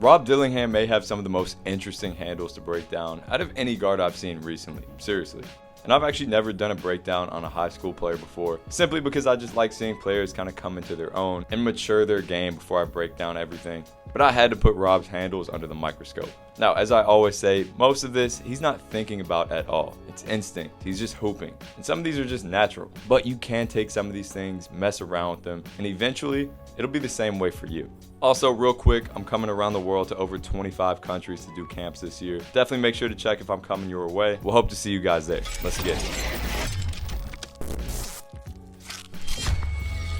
Rob Dillingham may have some of the most interesting handles to break down out of any guard I've seen recently, seriously. And I've actually never done a breakdown on a high school player before, simply because I just like seeing players kind of come into their own and mature their game before I break down everything. But I had to put Rob's handles under the microscope. Now, as I always say, most of this he's not thinking about at all. It's instinct. He's just hooping. And some of these are just natural. But you can take some of these things, mess around with them, and eventually it'll be the same way for you. Also, real quick, I'm coming around the world to over 25 countries to do camps this year. Definitely make sure to check if I'm coming your way. We'll hope to see you guys there. Let's get it.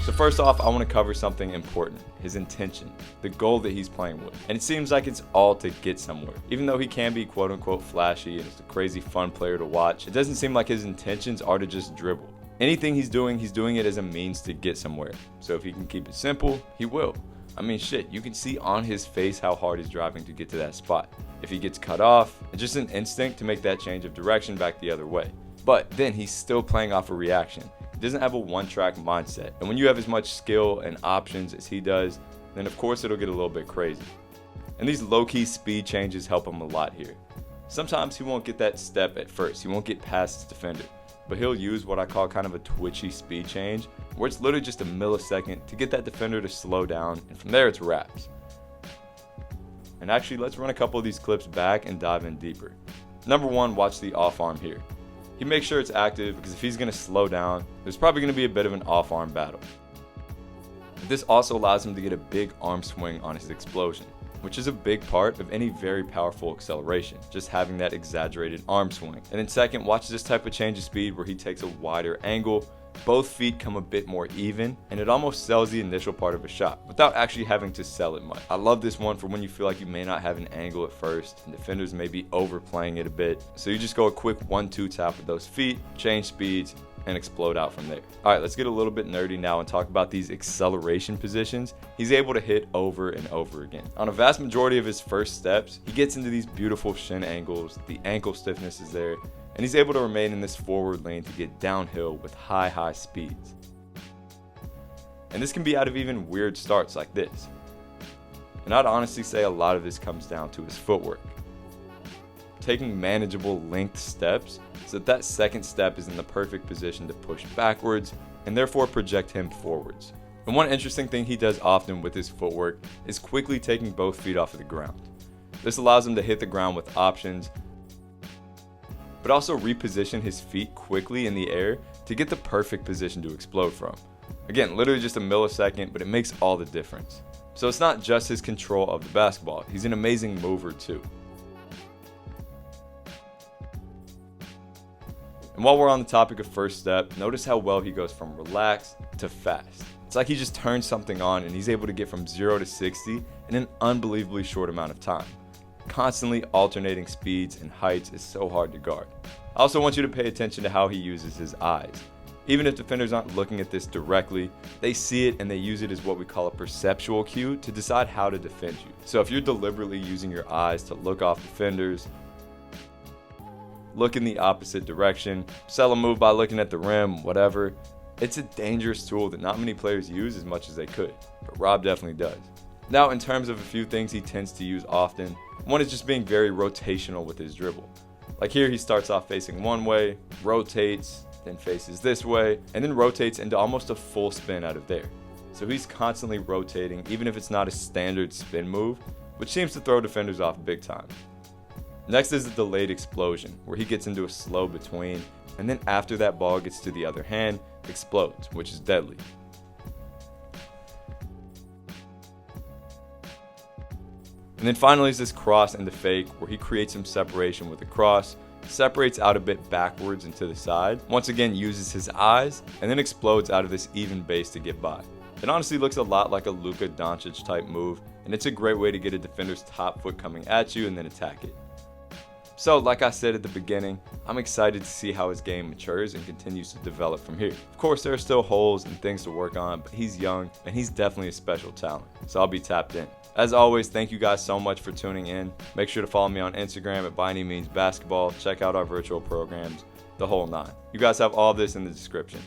So first off, I want to cover something important, his intention, the goal that he's playing with. And it seems like it's all to get somewhere. Even though he can be quote unquote flashy and is a crazy fun player to watch, it doesn't seem like his intentions are to just dribble. Anything he's doing it as a means to get somewhere. So if he can keep it simple, he will. I mean, shit, you can see on his face how hard he's driving to get to that spot. If he gets cut off, it's just an instinct to make that change of direction back the other way. But then he's still playing off a reaction. He doesn't have a one-track mindset. And when you have as much skill and options as he does, then of course it'll get a little bit crazy. And these low-key speed changes help him a lot here. Sometimes he won't get that step at first. He won't get past his defender. But he'll use what I call kind of a twitchy speed change, where it's literally just a millisecond to get that defender to slow down, and from there it's wraps. And actually, let's run a couple of these clips back and dive in deeper. Number one, watch the off arm here. He makes sure it's active because if he's going to slow down, there's probably going to be a bit of an off arm battle. This also allows him to get a big arm swing on his explosion, which is a big part of any very powerful acceleration, just having that exaggerated arm swing. And then second, watch this type of change of speed where he takes a wider angle, both feet come a bit more even, and it almost sells the initial part of a shot without actually having to sell it much. I love this one for when you feel like you may not have an angle at first and defenders may be overplaying it a bit. So you just go a quick 1-2 tap with those feet, change speeds, and explode out from there. All right, let's get a little bit nerdy now and talk about these acceleration positions he's able to hit over and over again. On a vast majority of his first steps, he gets into these beautiful shin angles, the ankle stiffness is there, and he's able to remain in this forward lane to get downhill with high speeds. And this can be out of even weird starts like this. And I'd honestly say a lot of this comes down to his footwork. Taking manageable length steps so that second step is in the perfect position to push backwards and therefore project him forwards. And one interesting thing he does often with his footwork is quickly taking both feet off of the ground. This allows him to hit the ground with options, but also reposition his feet quickly in the air to get the perfect position to explode from. Again, literally just a millisecond, but it makes all the difference. So it's not just his control of the basketball, he's an amazing mover too. And while we're on the topic of first step, notice how well he goes from relaxed to fast. It's like he just turns something on and he's able to get from 0 to 60 in an unbelievably short amount of time. Constantly alternating speeds and heights is so hard to guard. I also want you to pay attention to how he uses his eyes. Even if defenders aren't looking at this directly, they see it and they use it as what we call a perceptual cue to decide how to defend you. So if you're deliberately using your eyes to look off defenders, look in the opposite direction, sell a move by looking at the rim, whatever, it's a dangerous tool that not many players use as much as they could, but Rob definitely does. Now, in terms of a few things he tends to use often, one is just being very rotational with his dribble. Like here, he starts off facing one way, rotates, then faces this way, and then rotates into almost a full spin out of there. So he's constantly rotating, even if it's not a standard spin move, which seems to throw defenders off big time. Next is the delayed explosion, where he gets into a slow between, and then after that ball gets to the other hand, explodes, which is deadly. And then finally is this cross and the fake, where he creates some separation with the cross, separates out a bit backwards and to the side, once again uses his eyes, and then explodes out of this even base to get by. It honestly looks a lot like a Luka Doncic type move, and it's a great way to get a defender's top foot coming at you and then attack it. So, like I said at the beginning, I'm excited to see how his game matures and continues to develop from here. Of course, there are still holes and things to work on, but he's young and he's definitely a special talent, so I'll be tapped in. As always, thank you guys so much for tuning in. Make sure to follow me on Instagram at ByAnyMeansBasketball. Check out our virtual programs, the whole nine. You guys have all this in the description.